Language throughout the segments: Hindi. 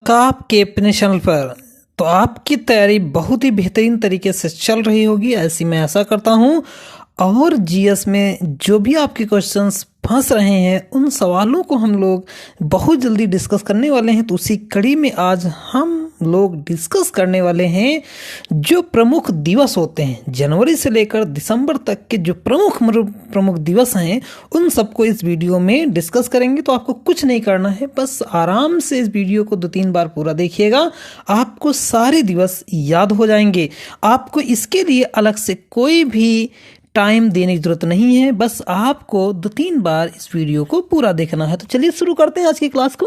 का आपके अपने चैनल पर। तो आपकी तैयारी बहुत ही बेहतरीन तरीके से चल रही होगी, ऐसी मैं आशा करता हूँ। और जीएस में जो भी आपके क्वेश्चंस फंस रहे हैं उन सवालों को हम लोग बहुत जल्दी डिस्कस करने वाले हैं। तो उसी कड़ी में आज हम लोग डिस्कस करने वाले हैं जो प्रमुख दिवस होते हैं जनवरी से लेकर दिसंबर तक के जो प्रमुख दिवस हैं उन सबको इस वीडियो में डिस्कस करेंगे। तो आपको कुछ नहीं करना है, बस आराम से इस वीडियो को 2-3 बार पूरा देखिएगा, आपको सारे दिवस याद हो जाएंगे। आपको इसके लिए अलग से कोई भी टाइम देने की जरूरत नहीं है, बस आपको 2-3 बार इस वीडियो को पूरा देखना है। तो चलिए शुरू करते हैं आज की क्लास को।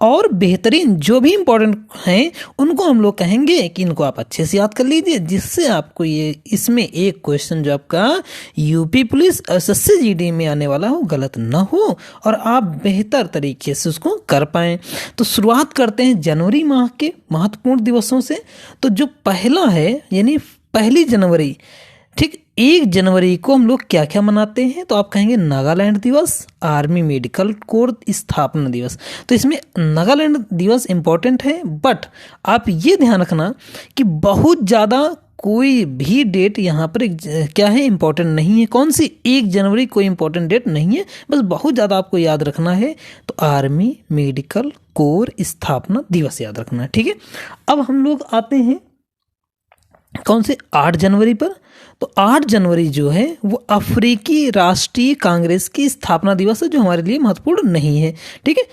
और बेहतरीन जो भी इम्पोर्टेंट हैं उनको हम लोग कहेंगे कि इनको आप अच्छे से याद कर लीजिए, जिससे आपको ये इसमें एक क्वेश्चन जो आपका यूपी पुलिस एसएससी जीडी में आने वाला हो गलत ना हो और आप बेहतर तरीके से उसको कर पाएं। तो शुरुआत करते हैं जनवरी माह के महत्वपूर्ण दिवसों से। तो जो पहला है यानी 1 जनवरी, ठीक 1 जनवरी को हम लोग क्या क्या मनाते हैं? तो आप कहेंगे नागालैंड दिवस, आर्मी मेडिकल कोर स्थापना दिवस। तो इसमें नागालैंड दिवस इम्पोर्टेंट है, बट आप ये ध्यान रखना कि बहुत ज़्यादा कोई भी डेट यहाँ पर क्या है इम्पोर्टेंट नहीं है। कौन सी 1 जनवरी कोई इम्पोर्टेंट डेट नहीं है, बस बहुत ज़्यादा आपको याद रखना है। तो आर्मी मेडिकल कोर स्थापना दिवस याद रखना है, ठीक है। अब हम लोग आते हैं कौन से 8 जनवरी पर। तो 8 जनवरी जो है वो अफ्रीकी राष्ट्रीय कांग्रेस की स्थापना दिवस है, जो हमारे लिए महत्वपूर्ण नहीं है, ठीक है।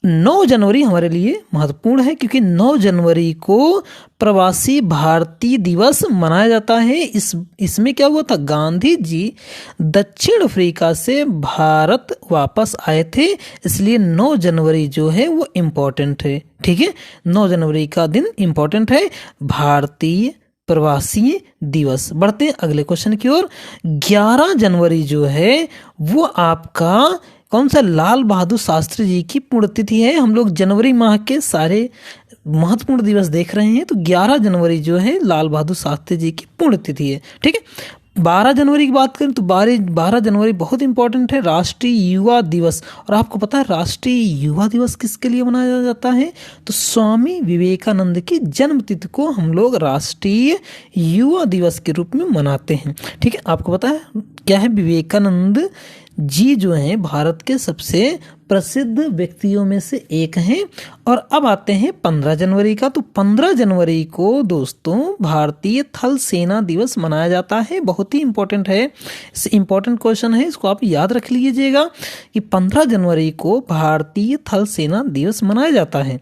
9 जनवरी हमारे लिए महत्वपूर्ण है क्योंकि 9 जनवरी को प्रवासी भारतीय दिवस मनाया जाता है। इसमें क्या हुआ था, गांधी जी दक्षिण अफ्रीका से भारत वापस आए थे, इसलिए 9 जनवरी जो है वो इम्पोर्टेंट है, ठीक है। 9 जनवरी का दिन इम्पोर्टेंट है, भारतीय प्रवासी दिवस। बढ़ते हैं अगले क्वेश्चन की ओर। 11 जनवरी जो है वो आपका कौन सा, लाल बहादुर शास्त्री जी की पुण्यतिथि है। हम लोग जनवरी माह के सारे महत्वपूर्ण दिवस देख रहे हैं, तो 11 जनवरी जो है लाल बहादुर शास्त्री जी की पुण्यतिथि है, ठीक है। 12 जनवरी की बात करें तो 12 जनवरी बहुत इंपॉर्टेंट है, राष्ट्रीय युवा दिवस। और आपको पता है राष्ट्रीय युवा दिवस किसके लिए मनाया जाता है? तो स्वामी विवेकानंद की जन्मतिथि को हम लोग राष्ट्रीय युवा दिवस के रूप में मनाते हैं, ठीक है। आपको पता है क्या है, विवेकानंद जी जो हैं भारत के सबसे प्रसिद्ध व्यक्तियों में से एक हैं। और अब आते हैं 15 जनवरी का। तो 15 जनवरी को दोस्तों भारतीय थल सेना दिवस मनाया जाता है, बहुत ही इंपॉर्टेंट है, इंपॉर्टेंट क्वेश्चन है, इसको आप याद रख लीजिएगा कि 15 जनवरी को भारतीय थल सेना दिवस मनाया जाता है।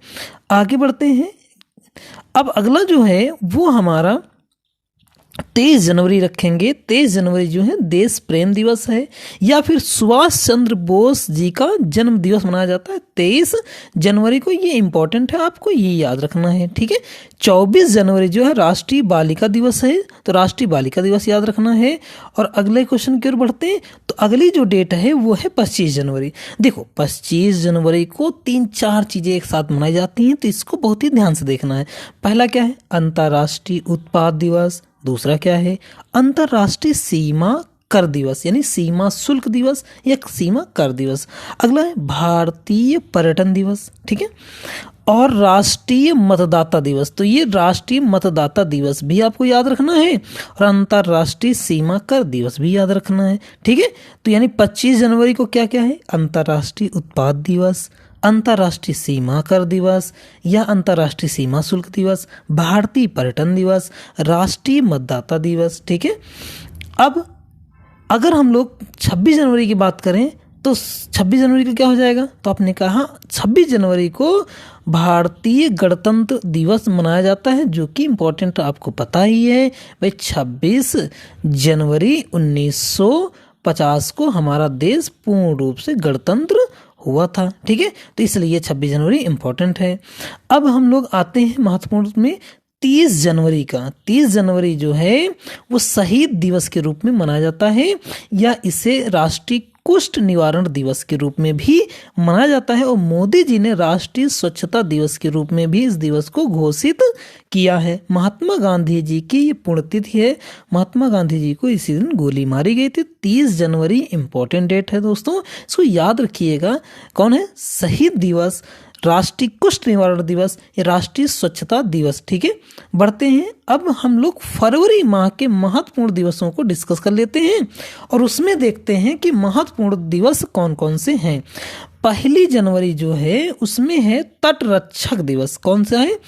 आगे बढ़ते हैं। अब अगला जो है वो हमारा 23 जनवरी रखेंगे। 23 जनवरी जो है देश प्रेम दिवस है, या फिर सुभाष चंद्र बोस जी का जन्म दिवस मनाया जाता है 23 जनवरी को। ये इंपॉर्टेंट है, आपको ये याद रखना है, ठीक है। 24 जनवरी जो है राष्ट्रीय बालिका दिवस है, तो राष्ट्रीय बालिका दिवस याद रखना है। और अगले क्वेश्चन की ओर बढ़ते हैं। तो अगली जो डेट है वो है 25 जनवरी। देखो 25 जनवरी को 3-4 चीज़ें एक साथ मनाई जाती हैं, तो इसको बहुत ही ध्यान से देखना है। पहला क्या है, अंतर्राष्ट्रीय उत्पाद दिवस। दूसरा क्या है, अंतर्राष्ट्रीय सीमा कर दिवस यानी सीमा शुल्क दिवस या सीमा कर दिवस। अगला है भारतीय पर्यटन दिवस, ठीक है। और राष्ट्रीय मतदाता दिवस, तो ये राष्ट्रीय मतदाता दिवस भी आपको याद रखना है, और अंतर्राष्ट्रीय सीमा कर दिवस भी याद रखना है, ठीक है। तो यानी 25 जनवरी को क्या क्या है, अंतर्राष्ट्रीय उत्पाद दिवस, अंतर्राष्ट्रीय सीमा कर दिवस या अंतर्राष्ट्रीय सीमा शुल्क दिवस, भारतीय पर्यटन दिवस, राष्ट्रीय मतदाता दिवस, ठीक है। अब अगर हम लोग 26 जनवरी की बात करें तो 26 जनवरी को क्या हो जाएगा, तो आपने कहा 26 जनवरी को भारतीय गणतंत्र दिवस मनाया जाता है, जो कि इम्पोर्टेंट आपको पता ही है भाई। 26 जनवरी 1950 को हमारा देश पूर्ण रूप से गणतंत्र हुआ था, ठीक है। तो इसलिए 26 जनवरी इम्पोर्टेंट है। अब हम लोग आते हैं महत्वपूर्ण में 30 जनवरी का। 30 जनवरी जो है वो शहीद दिवस के रूप में मनाया जाता है, या इसे राष्ट्रीय कुष्ठ निवारण दिवस के रूप में भी मनाया जाता है। और मोदी जी ने राष्ट्रीय स्वच्छता दिवस के रूप में भी इस दिवस को घोषित किया है। महात्मा गांधी जी की ये पुण्यतिथि है, महात्मा गांधी जी को इसी दिन गोली मारी गई थी। 30 जनवरी इंपॉर्टेंट डेट है दोस्तों, इसको याद रखिएगा। कौन है, शहीद दिवस राष्ट्रीय कुष्ठ निवारण दिवस या राष्ट्रीय स्वच्छता दिवस। ठीक है, बढ़ते हैं। अब हम लोग फरवरी माह के महत्वपूर्ण दिवसों को डिस्कस कर लेते हैं और उसमें देखते हैं कि महत्वपूर्ण दिवस कौन कौन से हैं। 1 जनवरी जो है उसमें है तटरक्षक दिवस। कौन सा है?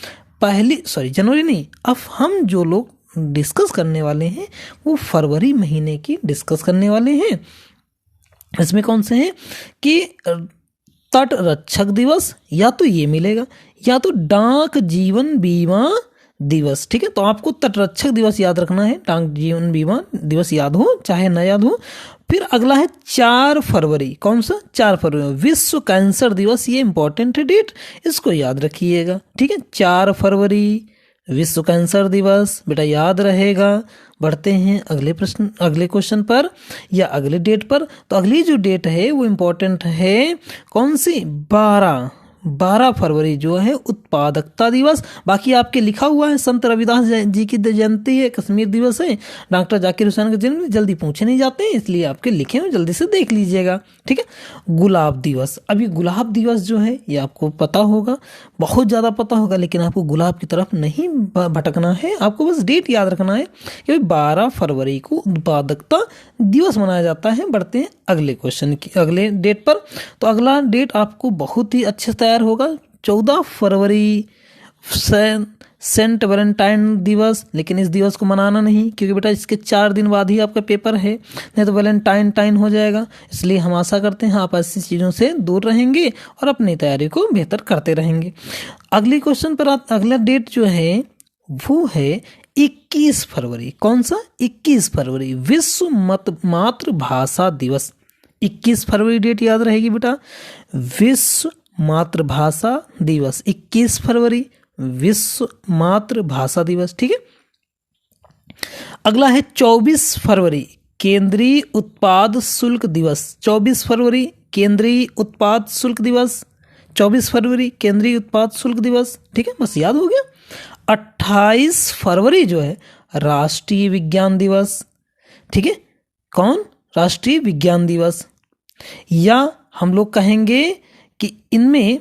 जनवरी नहीं, अब हम जो लोग डिस्कस करने वाले हैं वो फरवरी महीने की डिस्कस करने वाले हैं। इसमें कौन से हैं कि तटरक्षक दिवस, या तो ये मिलेगा या तो डाक जीवन बीमा दिवस। ठीक है, तो आपको तटरक्षक दिवस याद रखना है, डाक जीवन बीमा दिवस याद हो चाहे न याद हो। फिर अगला है 4 फरवरी। कौन सा? 4 फरवरी विश्व कैंसर दिवस। ये इंपॉर्टेंट है डेट, इसको याद रखिएगा। ठीक है, 4 फरवरी विश्व कैंसर दिवस, बेटा याद रहेगा। बढ़ते हैं अगले क्वेश्चन पर या अगले डेट पर। तो अगली जो डेट है वो इम्पोर्टेंट है, कौन सी? 12 फरवरी जो है उत्पादकता दिवस। बाकी आपके लिखा हुआ है संत रविदास जी की जयंती है, कश्मीर दिवस है, डॉक्टर जाकिर हुसैन का जन्म, जल्दी पूछे नहीं जाते हैं इसलिए आपके लिखे हुए जल्दी से देख लीजिएगा। ठीक है, गुलाब दिवस। अभी गुलाब दिवस जो है ये आपको पता होगा, बहुत ज़्यादा पता होगा, लेकिन आपको गुलाब की तरफ नहीं भटकना है, आपको बस डेट याद रखना है कि 12 फरवरी को उत्पादकता दिवस मनाया जाता है। बढ़ते हैं अगले डेट पर। तो अगला डेट आपको बहुत ही अच्छे से तैयार होगा। 14 फरवरी सेंट वैलेंटाइन दिवस, लेकिन इस दिवस को मनाना नहीं क्योंकि बेटा इसके 4 दिन बाद ही आपका पेपर है, नहीं तो वैलेंटाइन हो जाएगा। इसलिए हम आशा करते हैं आप ऐसी चीज़ों से दूर रहेंगे और अपनी तैयारी को बेहतर करते रहेंगे। अगले क्वेश्चन पर अगला डेट जो है वो है 21 फरवरी। कौन सा? 21 फरवरी विश्व मातृभाषा दिवस। 21 फरवरी डेट याद रहेगी बेटा, विश्व मातृभाषा दिवस। 21 फरवरी विश्व मातृभाषा दिवस। ठीक है, अगला है 24 फरवरी केंद्रीय उत्पाद शुल्क दिवस। 24 फरवरी केंद्रीय उत्पाद शुल्क दिवस। 24 फरवरी केंद्रीय उत्पाद शुल्क दिवस। ठीक है, बस याद हो गया। 28 फरवरी जो है राष्ट्रीय विज्ञान दिवस। ठीक है, कौन? राष्ट्रीय विज्ञान दिवस। या हम लोग कहेंगे कि इनमें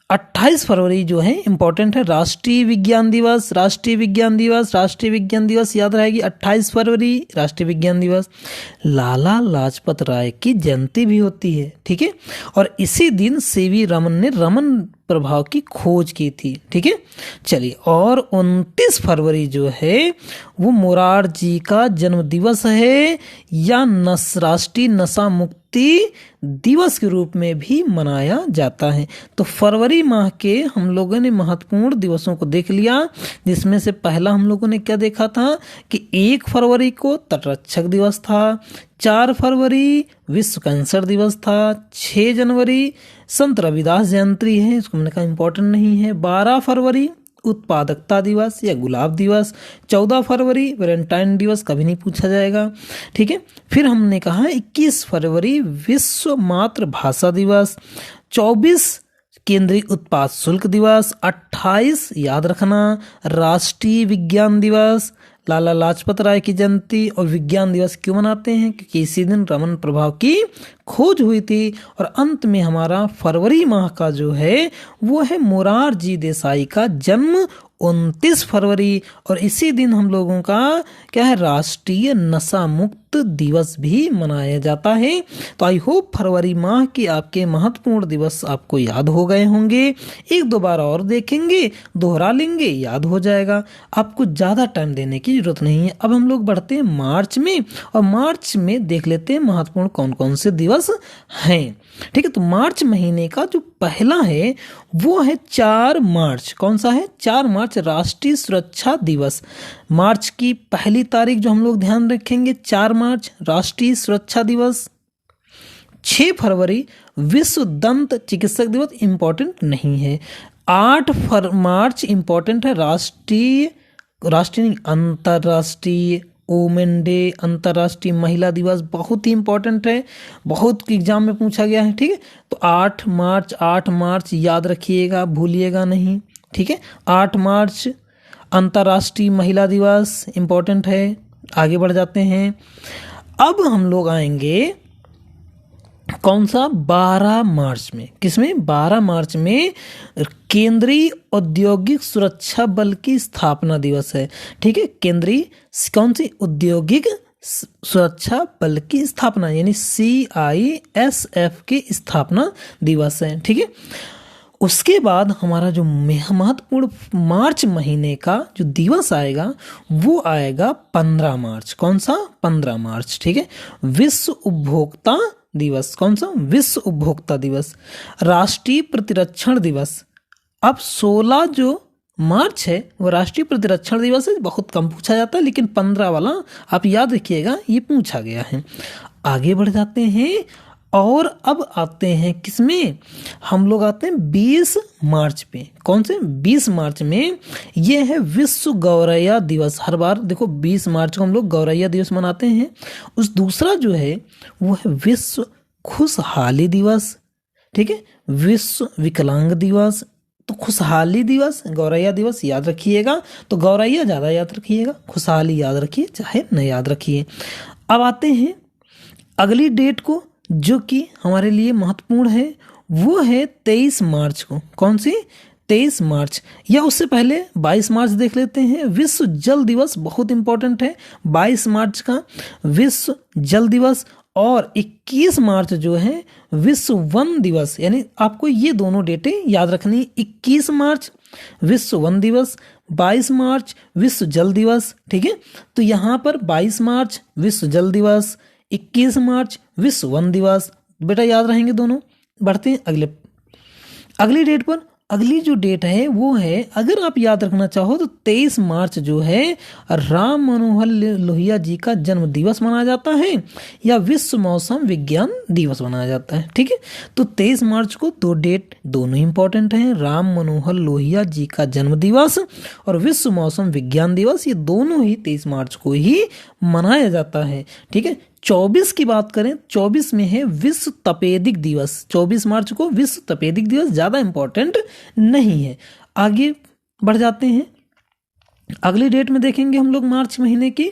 28 फरवरी जो है इंपॉर्टेंट है, राष्ट्रीय विज्ञान दिवस। राष्ट्रीय विज्ञान दिवस याद रहेगी, 28 फरवरी राष्ट्रीय विज्ञान दिवस। लाला लाजपत राय की जयंती भी होती है। ठीक है, और इसी दिन सीवी रमन ने रमन प्रभाव की खोज की थी। ठीक है, चलिए। और 29 फरवरी जो है वो मोरारजी का जन्म दिवस है या राष्ट्रीय नशा मुक्ति दिवस के रूप में भी मनाया जाता है। तो फरवरी माह के हम लोगों ने महत्वपूर्ण दिवसों को देख लिया, जिसमें से पहला हम लोगों ने क्या देखा था कि 1 फरवरी को तटरक्षक दिवस था, 4 फरवरी विश्व कैंसर दिवस था, 6 जनवरी संत रविदास जयंती है, इसको मैंने कहा इंपॉर्टेंट नहीं है, 12 फरवरी उत्पादकता दिवस या गुलाब दिवस, 14 फरवरी वैलेंटाइन दिवस, कभी नहीं पूछा जाएगा। ठीक है, फिर हमने कहा 21 फरवरी विश्व मातृभाषा दिवस, 24 केंद्रीय उत्पाद शुल्क दिवस, 28 याद रखना राष्ट्रीय विज्ञान दिवस, लाला लाजपत राय की जयंती। और विज्ञान दिवस क्यों मनाते हैं? क्योंकि इसी दिन रमन प्रभाव की खोज हुई थी। और अंत में हमारा फरवरी माह का जो है वो है मोरारजी देसाई का जन्म 29 फरवरी, और इसी दिन हम लोगों का क्या है, राष्ट्रीय नशा मुक्त दिवस भी मनाया जाता है। तो आई होप फरवरी माह के आपके महत्वपूर्ण दिवस आपको याद हो गए होंगे। 1-2 बार और देखेंगे, दोहरा लेंगे, याद हो जाएगा। आपको ज़्यादा टाइम देने की जरूरत नहीं है। अब हम लोग बढ़ते हैं मार्च में, और मार्च में देख लेते हैं महत्वपूर्ण कौन कौन से दिवस हैं। ठीक है, तो मार्च महीने का जो पहला है वो है 4 मार्च। कौन सा है? 4 मार्च राष्ट्रीय सुरक्षा दिवस। मार्च की पहली तारीख जो हम लोग ध्यान रखेंगे, 4 मार्च राष्ट्रीय सुरक्षा दिवस। 6 फरवरी विश्व दंत चिकित्सक दिवस, इंपॉर्टेंट नहीं है। 8 मार्च इंपॉर्टेंट है राष्ट्रीय अंतर्राष्ट्रीय वुमेन डे, अंतर्राष्ट्रीय महिला दिवस, बहुत ही इंपॉर्टेंट है, बहुत एग्जाम में पूछा गया है। ठीक है, तो 8 मार्च याद रखिएगा, भूलिएगा नहीं। ठीक है, 8 मार्च अंतर्राष्ट्रीय महिला दिवस इंपॉर्टेंट है। आगे बढ़ जाते हैं। अब हम लोग आएंगे कौन सा? 12 मार्च में। किसमें? 12 मार्च में केंद्रीय औद्योगिक सुरक्षा बल की स्थापना दिवस है। ठीक है, केंद्रीय कौन सी? औद्योगिक सुरक्षा बल की स्थापना, यानी CISF की स्थापना दिवस है। ठीक है, उसके बाद हमारा जो महत्वपूर्ण मार्च महीने का जो दिवस आएगा वो आएगा 15 मार्च। कौन सा? 15 मार्च। ठीक है, विश्व उपभोक्ता दिवस। कौन सा? विश्व उपभोक्ता दिवस। राष्ट्रीय प्रतिरक्षण दिवस। अब 16 जो मार्च है वो राष्ट्रीय प्रतिरक्षण दिवस है, बहुत कम पूछा जाता है, लेकिन 15 वाला आप याद रखिएगा, ये पूछा गया है। आगे बढ़ जाते हैं और अब आते हैं किसमें? हम लोग आते हैं 20 मार्च पे। कौन से? 20 मार्च में ये है विश्व गौरैया दिवस। हर बार देखो 20 मार्च को हम लोग गौरैया दिवस मनाते हैं। उस दूसरा जो है वो है विश्व खुशहाली दिवस। ठीक है, विश्व विकलांग दिवस। तो खुशहाली दिवस, गौरैया दिवस याद रखिएगा, तो गौरैया ज़्यादा याद रखिएगा, खुशहाली याद रखिए चाहे न याद रखिए। अब आते हैं अगली डेट को जो कि हमारे लिए महत्वपूर्ण है, वो है 23 मार्च को। कौन सी? 23 मार्च। या उससे पहले 22 मार्च देख लेते हैं। विश्व जल दिवस बहुत इंपॉर्टेंट है, 22 मार्च का विश्व जल दिवस। और 21 मार्च जो है विश्व वन दिवस, यानी आपको ये दोनों डेटें याद रखनी। 21 मार्च विश्व वन दिवस, 22 मार्च विश्व जल दिवस। ठीक है, तो यहाँ पर 22 मार्च विश्व जल दिवस, 21 मार्च विश्व वन दिवस, बेटा याद रहेंगे दोनों। बढ़ते हैं अगली डेट पर। अगली जो डेट है वो है, अगर आप याद रखना चाहो तो 23 मार्च जो है राम मनोहर लोहिया जी का जन्म दिवस मनाया जाता है, या विश्व मौसम विज्ञान दिवस मनाया जाता है। ठीक है, तो 23 मार्च को दो डेट दोनों इंपॉर्टेंट हैं, राम मनोहर लोहिया जी का जन्म दिवस और विश्व मौसम विज्ञान दिवस, ये दोनों ही 23 मार्च को ही मनाया जाता है। ठीक है, 24 की बात करें, 24 में है विश्व तपेदिक दिवस। 24 मार्च को विश्व तपेदिक दिवस, ज़्यादा इंपॉर्टेंट नहीं है। आगे बढ़ जाते हैं, अगली डेट में देखेंगे हम लोग मार्च महीने की,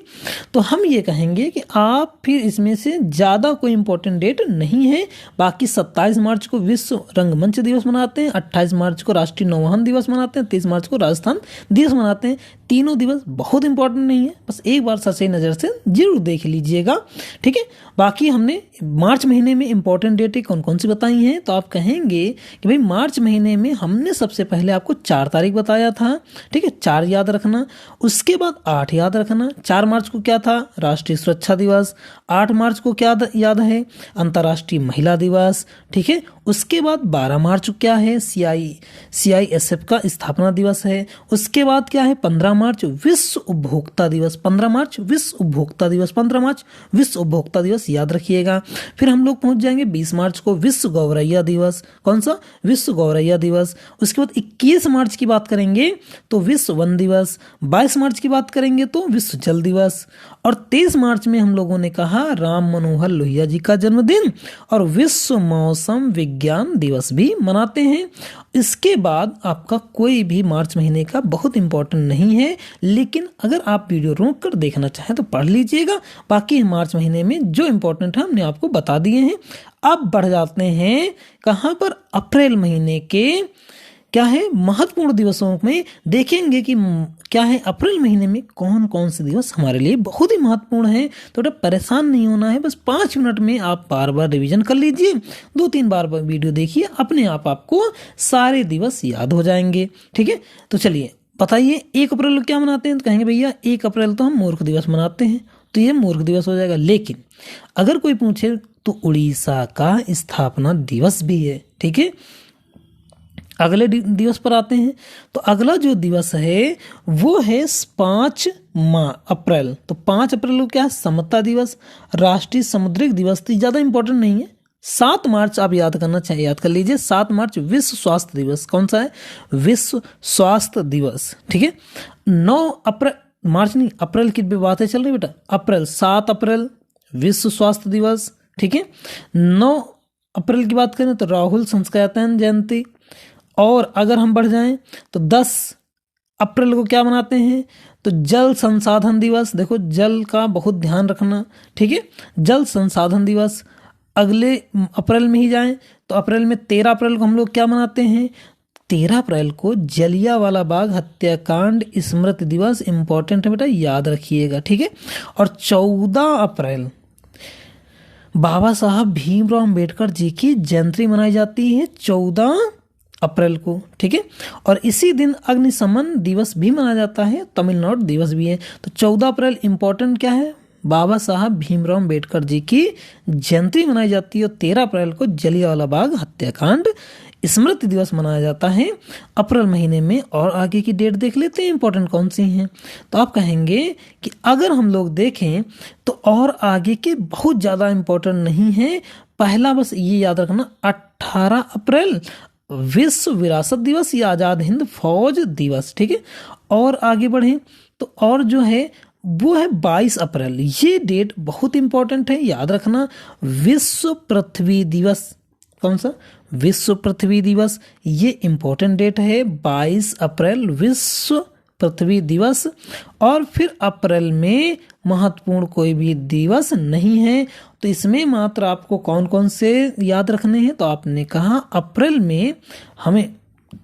तो हम ये कहेंगे कि आप फिर इसमें से ज़्यादा कोई इंपॉर्टेंट डेट नहीं है। बाकी 27 मार्च को विश्व रंगमंच दिवस मनाते हैं, 28 मार्च को राष्ट्रीय नौवहन दिवस मनाते हैं, 30 मार्च को राजस्थान दिवस मनाते हैं। तीनों दिवस बहुत इंपॉर्टेंट नहीं है, बस एक बार सच्ची नज़र से जरूर देख लीजिएगा। ठीक है, बाकी हमने मार्च महीने में इंपॉर्टेंट डेटें कौन कौन सी बताई हैं, तो आप कहेंगे कि भाई मार्च महीने में हमने सबसे पहले आपको 4 तारीख बताया था। ठीक है, 4 याद रखना। उसके बाद 8 याद रखना। 4 मार्च को क्या था? राष्ट्रीय सुरक्षा दिवस। 8 मार्च को क्या याद है? अंतर्राष्ट्रीय महिला दिवस। ठीक है, उसके बाद 12 मार्च को क्या है? CISF का स्थापना दिवस है। उसके बाद क्या है? 15 मार्च विश्व उपभोक्ता दिवस। 15 मार्च विश्व उपभोक्ता दिवस, 15 मार्च विश्व उपभोक्ता दिवस याद रखिएगा। फिर हम लोग पहुंच जाएंगे 20 मार्च को विश्व गौरैया दिवस। कौन सा? विश्व गौरैया दिवस। उसके बाद 21 मार्च की बात करेंगे तो विश्व वन दिवस। 22 मार्च की बात करेंगे तो विश्व जल दिवस। और 23 मार्च में हम लोगों ने कहा राम मनोहर लोहिया जी का जन्मदिन और विश्व मौसम विज्ञान दिवस भी मनाते हैं। इसके बाद आपका कोई भी मार्च महीने का बहुत इंपॉर्टेंट नहीं है, लेकिन अगर आप वीडियो रोक कर देखना चाहें तो पढ़ लीजिएगा। बाकी मार्च महीने में जो इंपॉर्टेंट है हमने आपको बता दिए हैं। अब बढ़ जाते हैं कहाँ पर? अप्रैल महीने के क्या है महत्वपूर्ण दिवसों में देखेंगे कि क्या है अप्रैल महीने में कौन कौन से दिवस हमारे लिए बहुत ही महत्वपूर्ण है। तो परेशान नहीं होना है, बस 5 मिनट में आप बार बार रिवीजन कर लीजिए, 2-3 बार वीडियो देखिए, अपने आप आपको सारे दिवस याद हो जाएंगे। ठीक है, तो चलिए बताइए 1 अप्रैल को क्या मनाते हैं? तो कहेंगे भैया 1 अप्रैल तो हम मूर्ख दिवस मनाते हैं, तो ये मूर्ख दिवस हो जाएगा। लेकिन अगर कोई पूछे तो उड़ीसा का स्थापना दिवस भी है। ठीक है, अगले दिवस पर आते हैं, तो अगला जो दिवस है वो है 5 अप्रैल। तो 5 अप्रैल को क्या है? समता दिवस। राष्ट्रीय समुद्रिक दिवस, तो ज़्यादा इंपॉर्टेंट नहीं है। 7 मार्च आप याद करना चाहिए, याद कर लीजिए। 7 मार्च विश्व स्वास्थ्य दिवस। कौन सा है? विश्व स्वास्थ्य दिवस। ठीक है, 9 अप्रैल, मार्च नहीं अप्रैल की बातें चल रही बेटा, अप्रैल 7 अप्रैल विश्व स्वास्थ्य दिवस। ठीक है, 9 अप्रैल की बात करें तो राहुल संस्कृतायन जयंती। और अगर हम बढ़ जाएं तो 10 अप्रैल को क्या मनाते हैं? तो जल संसाधन दिवस। देखो जल का बहुत ध्यान रखना। ठीक है, जल संसाधन दिवस। अगले अप्रैल में ही जाएं तो अप्रैल में 13 अप्रैल को हम लोग क्या मनाते हैं, 13 अप्रैल को जलियांवाला बाग हत्याकांड स्मृति दिवस, इंपॉर्टेंट है बेटा, याद रखिएगा, ठीक है। और 14 अप्रैल बाबा साहब भीमराव अंबेडकर जी की जयंती मनाई जाती है 14 अप्रैल को, ठीक है। और इसी दिन अग्निशमन दिवस भी मनाया जाता है, तमिलनाडु दिवस भी है। तो 14 अप्रैल इंपॉर्टेंट क्या है, बाबा साहब भीमराव अंबेडकर जी की जयंती मनाई जाती है। और 13 अप्रैल को जलियांवाला बाग हत्याकांड स्मृति दिवस मनाया जाता है अप्रैल महीने में। और आगे की डेट देख लेते हैं इंपॉर्टेंट कौन सी हैं। तो आप कहेंगे कि अगर हम लोग देखें तो और आगे के बहुत ज़्यादा इंपॉर्टेंट नहीं है, पहला बस ये याद रखना 18 अप्रैल विश्व विरासत दिवस या आज़ाद हिंद फौज दिवस, ठीक है। और आगे बढ़ें तो और जो है वो है 22 अप्रैल, ये डेट बहुत इंपॉर्टेंट है, याद रखना, विश्व पृथ्वी दिवस। कौन सा, विश्व पृथ्वी दिवस, ये इंपॉर्टेंट डेट है 22 अप्रैल विश्व पृथ्वी दिवस। और फिर अप्रैल में महत्वपूर्ण कोई भी दिवस नहीं है। तो इसमें मात्र आपको कौन कौन से याद रखने हैं, तो आपने कहा अप्रैल में हमें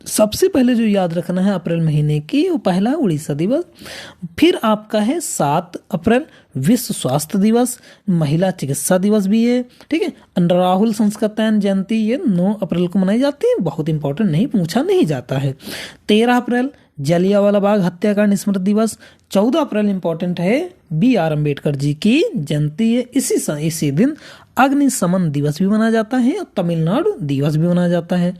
सबसे पहले जो याद रखना है अप्रैल महीने की, वो पहला उड़ीसा दिवस। फिर आपका है 7 अप्रैल विश्व स्वास्थ्य दिवस, महिला चिकित्सा दिवस भी है, ठीक है। राहुल संस्कृतायन जयंती ये 9 अप्रैल को मनाई जाती है, बहुत इंपॉर्टेंट, नहीं पूछा नहीं जाता है। 13 अप्रैल जलियांवाला बाग हत्याकांड स्मृति दिवस। 14 अप्रैल इंपॉर्टेंट है, BR अम्बेडकर जी की जयंती है। इसी दिन अग्निशमन दिवस भी मनाया जाता है और तमिलनाडु दिवस भी मनाया जाता है।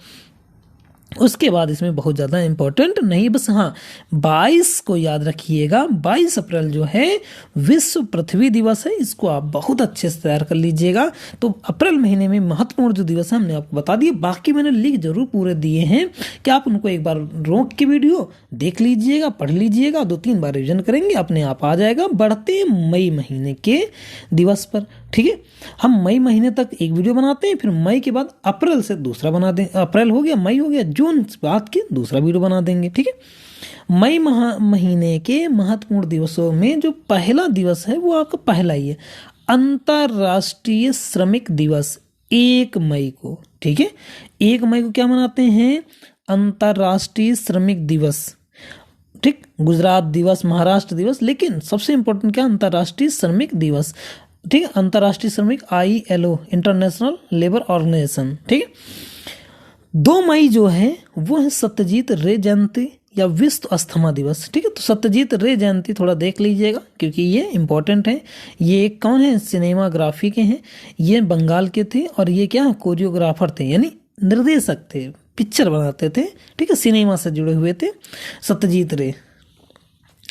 उसके बाद इसमें बहुत ज़्यादा इंपॉर्टेंट नहीं, बस हाँ 22 को याद रखिएगा, 22 अप्रैल जो है विश्व पृथ्वी दिवस है, इसको आप बहुत अच्छे से तैयार कर लीजिएगा। तो अप्रैल महीने में महत्वपूर्ण जो दिवस है हमने आपको बता दिए, बाकी मैंने लिख जरूर पूरे दिए हैं कि आप उनको एक बार रोक के वीडियो देख लीजिएगा, पढ़ लीजिएगा, 2-3 बार रिविजन करेंगे, अपने आप आ जाएगा। बढ़ते हैं मई महीने के दिवस पर, ठीक है। हम मई महीने तक एक वीडियो बनाते हैं, फिर मई के बाद अप्रैल से दूसरा बना दें, अप्रैल हो गया, मई हो गया, जून बाद के दूसरा वीडियो बना देंगे, ठीक है। मई महीने के महत्वपूर्ण दिवसों में जो पहला दिवस है वो आपका पहला ही है, अंतर्राष्ट्रीय श्रमिक दिवस, 1 मई को, ठीक है। 1 मई को क्या मनाते हैं, अंतर्राष्ट्रीय श्रमिक दिवस, ठीक। गुजरात दिवस, महाराष्ट्र दिवस, लेकिन सबसे इंपॉर्टेंट क्या, अंतर्राष्ट्रीय श्रमिक दिवस, ठीक है। अंतर्राष्ट्रीय श्रमिक ILO, इंटरनेशनल लेबर ऑर्गेनाइजेशन, ठीक है। 2 मई जो है वो है सत्यजीत रे जयंती या विश्व अस्थमा दिवस, ठीक है। तो सत्यजीत रे जयंती थोड़ा देख लीजिएगा क्योंकि ये इंपॉर्टेंट है। ये कौन है, सिनेमाग्राफी के हैं, ये बंगाल के थे और ये क्या कोरियोग्राफर थे, यानी निर्देशक थे, पिक्चर बनाते थे, ठीक है, सिनेमा से जुड़े हुए थे सत्यजीत रे।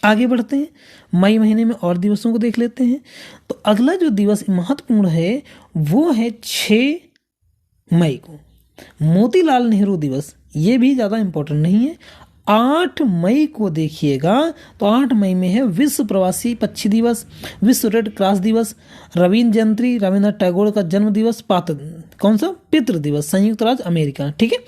आगे बढ़ते हैं, मई महीने में और दिवसों को देख लेते हैं। तो अगला जो दिवस महत्वपूर्ण है वो है 6 मई को मोतीलाल नेहरू दिवस, ये भी ज़्यादा इंपॉर्टेंट नहीं है। 8 मई को देखिएगा तो 8 मई में है विश्व प्रवासी पक्षी दिवस, विश्व रेड क्रॉस दिवस, रविंद्र जयंती, रविंद्रनाथ टैगोर का जन्म दिवस, कौन सा, पितृ दिवस, संयुक्त राज्य अमेरिका, ठीक है।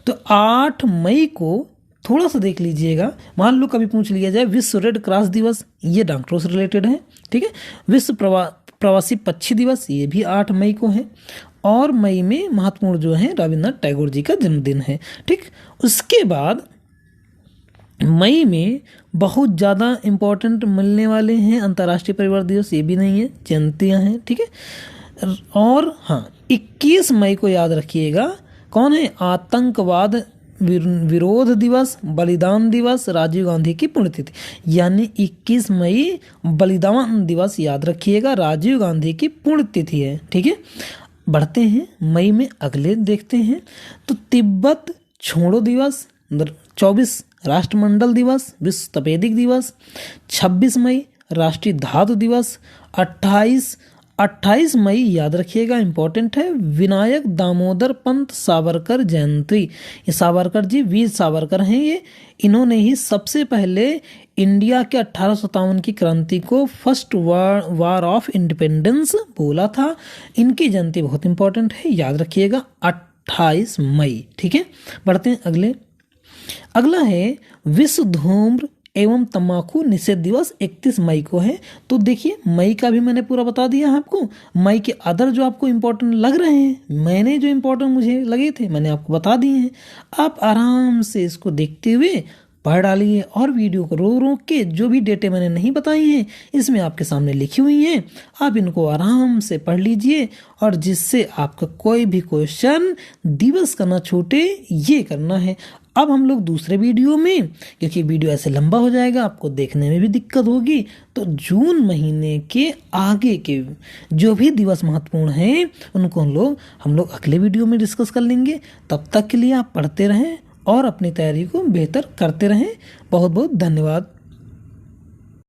तो 8 मई को थोड़ा सा देख लीजिएगा, मान लो कभी पूछ लिया जाए विश्व रेड क्रॉस दिवस, ये डॉक्टरों से रिलेटेड है, ठीक है। विश्व प्रवासी पक्षी दिवस, ये भी 8 मई को है। और मई में महत्वपूर्ण जो है रविंद्रनाथ टैगोर जी का जन्मदिन है, ठीक। उसके बाद मई में बहुत ज़्यादा इम्पोर्टेंट मिलने वाले हैं, अंतर्राष्ट्रीय परिवार दिवस, ये भी नहीं है, जयंतियाँ हैं, ठीक है। और हाँ 21 मई को याद रखिएगा, कौन है, आतंकवाद विरोध दिवस, बलिदान दिवस, राजीव गांधी की पुण्यतिथि, यानी 21 मई बलिदान दिवस याद रखिएगा, राजीव गांधी की पुण्यतिथि है, ठीक है। बढ़ते हैं मई में अगले देखते हैं, तो तिब्बत छोड़ो दिवस, 24 राष्ट्रमंडल दिवस, विश्व तपेदिक दिवस, 26 मई राष्ट्रीय धातु दिवस, 28 मई याद रखिएगा, इंपॉर्टेंट है, विनायक दामोदर पंत सावरकर जयंती। ये सावरकर जी वीर सावरकर हैं, ये इन्होंने ही सबसे पहले इंडिया के 1857 की क्रांति को फर्स्ट वार ऑफ इंडिपेंडेंस बोला था। इनकी जयंती बहुत इंपॉर्टेंट है, याद रखिएगा 28 मई, ठीक है। बढ़ते हैं अगला है विश्व धूम्र एवं तंबाकू निषेध दिवस 31 मई को है। तो देखिए मई का भी मैंने पूरा बता दिया है आपको। मई के अदर जो आपको इम्पोर्टेंट लग रहे हैं, मैंने जो इम्पोर्टेंट मुझे लगे थे मैंने आपको बता दिए हैं। आप आराम से इसको देखते हुए पढ़ डालिए और वीडियो को रो रो के जो भी डेटे मैंने नहीं बताई हैं इसमें आपके सामने लिखी हुई हैं, आप इनको आराम से पढ़ लीजिए और जिससे आपका कोई भी क्वेश्चन दिवस का ना छूटे, ये करना है। अब हम लोग दूसरे वीडियो में, क्योंकि वीडियो ऐसे लंबा हो जाएगा आपको देखने में भी दिक्कत होगी, तो जून महीने के आगे के जो भी दिवस महत्वपूर्ण हैं उनको हम लोग अगले वीडियो में डिस्कस कर लेंगे। तब तक के लिए आप पढ़ते रहें और अपनी तैयारी को बेहतर करते रहें। बहुत बहुत धन्यवाद।